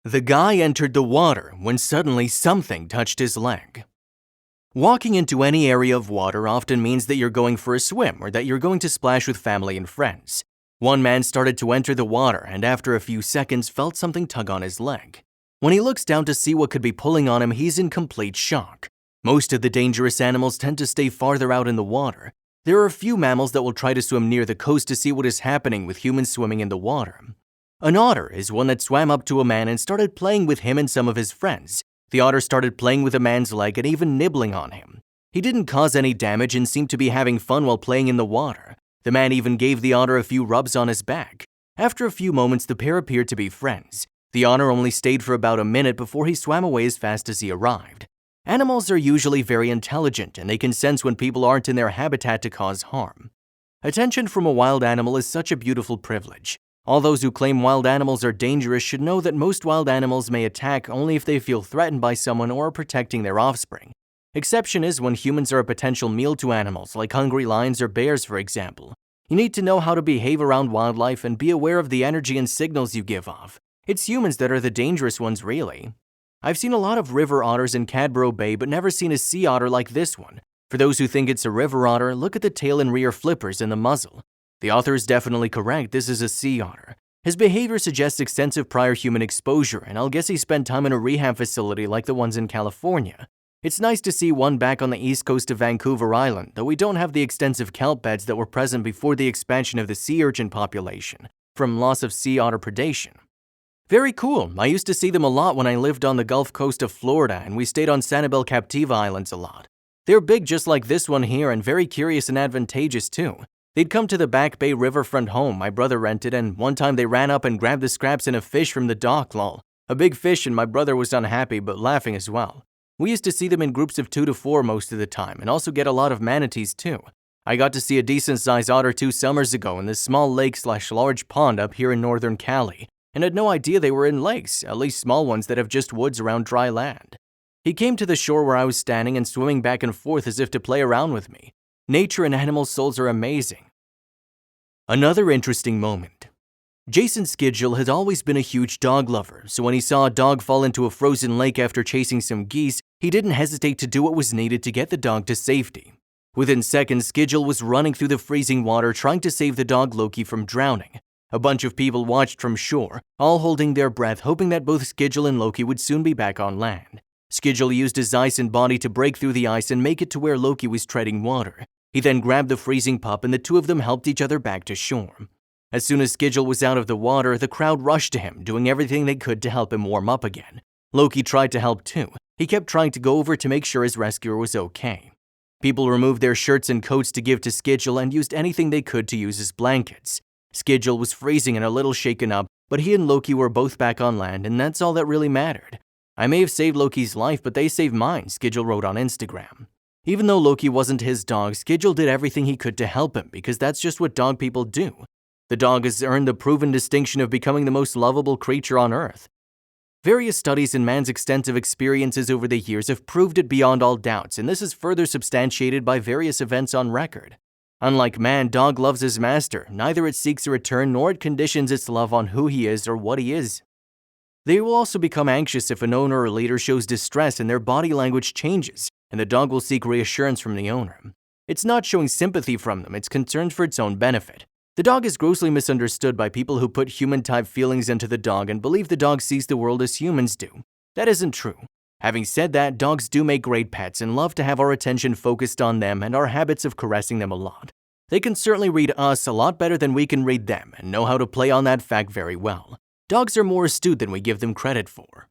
The guy entered the water when suddenly something touched his leg. Walking into any area of water often means that you're going for a swim or that you're going to splash with family and friends. One man started to enter the water and after a few seconds felt something tug on his leg. When he looks down to see what could be pulling on him, he's in complete shock. Most of the dangerous animals tend to stay farther out in the water. There are a few mammals that will try to swim near the coast to see what is happening with humans swimming in the water. An otter is one that swam up to a man and started playing with him and some of his friends. The otter started playing with a man's leg and even nibbling on him. He didn't cause any damage and seemed to be having fun while playing in the water. The man even gave the otter a few rubs on his back. After a few moments, the pair appeared to be friends. The otter only stayed for about a minute before he swam away as fast as he arrived. Animals are usually very intelligent and they can sense when people aren't in their habitat to cause harm. Attention from a wild animal is such a beautiful privilege. All those who claim wild animals are dangerous should know that most wild animals may attack only if they feel threatened by someone or are protecting their offspring. Exception is when humans are a potential meal to animals, like hungry lions or bears, for example. You need to know how to behave around wildlife and be aware of the energy and signals you give off. It's humans that are the dangerous ones, really. I've seen a lot of river otters in Cadborough Bay, but never seen a sea otter like this one. For those who think it's a river otter, look at the tail and rear flippers and the muzzle. The author is definitely correct, this is a sea otter. His behavior suggests extensive prior human exposure, and I'll guess he spent time in a rehab facility like the ones in California. It's nice to see one back on the east coast of Vancouver Island, though we don't have the extensive kelp beds that were present before the expansion of the sea urchin population, from loss of sea otter predation. Very cool, I used to see them a lot when I lived on the Gulf Coast of Florida, and we stayed on Sanibel Captiva Islands a lot. They're big just like this one here and very curious and advantageous too. They'd come to the Back Bay riverfront home my brother rented, and one time they ran up and grabbed the scraps and a fish from the dock, lol. A big fish, and my brother was unhappy but laughing as well. We used to see them in groups of 2 to 4 most of the time, and also get a lot of manatees too. I got to see a decent-sized otter 2 summers ago in this small lake/large pond up here in northern Cali, and had no idea they were in lakes, at least small ones that have just woods around dry land. He came to the shore where I was standing and swimming back and forth as if to play around with me. Nature and animal souls are amazing. Another interesting moment. Jason Skidgel has always been a huge dog lover, so when he saw a dog fall into a frozen lake after chasing some geese, he didn't hesitate to do what was needed to get the dog to safety. Within seconds, Skidgel was running through the freezing water trying to save the dog Loki from drowning. A bunch of people watched from shore, all holding their breath, hoping that both Skidgel and Loki would soon be back on land. Skidgel used his ice and body to break through the ice and make it to where Loki was treading water. He then grabbed the freezing pup and the two of them helped each other back to shore. As soon as Skidgel was out of the water, the crowd rushed to him, doing everything they could to help him warm up again. Loki tried to help too. He kept trying to go over to make sure his rescuer was okay. People removed their shirts and coats to give to Skidgel and used anything they could to use as blankets. Skidgel was freezing and a little shaken up, but he and Loki were both back on land, and that's all that really mattered. I may have saved Loki's life, but they saved mine, Skidgel wrote on Instagram. Even though Loki wasn't his dog, Skidgel did everything he could to help him because that's just what dog people do. The dog has earned the proven distinction of becoming the most lovable creature on Earth. Various studies in man's extensive experiences over the years have proved it beyond all doubts, and this is further substantiated by various events on record. Unlike man, dog loves his master. Neither it seeks a return nor it conditions its love on who he is or what he is. They will also become anxious if an owner or leader shows distress and their body language changes, and the dog will seek reassurance from the owner. It's not showing sympathy from them, it's concerned for its own benefit. The dog is grossly misunderstood by people who put human-type feelings into the dog and believe the dog sees the world as humans do. That isn't true. Having said that, dogs do make great pets and love to have our attention focused on them and our habits of caressing them a lot. They can certainly read us a lot better than we can read them and know how to play on that fact very well. Dogs are more astute than we give them credit for.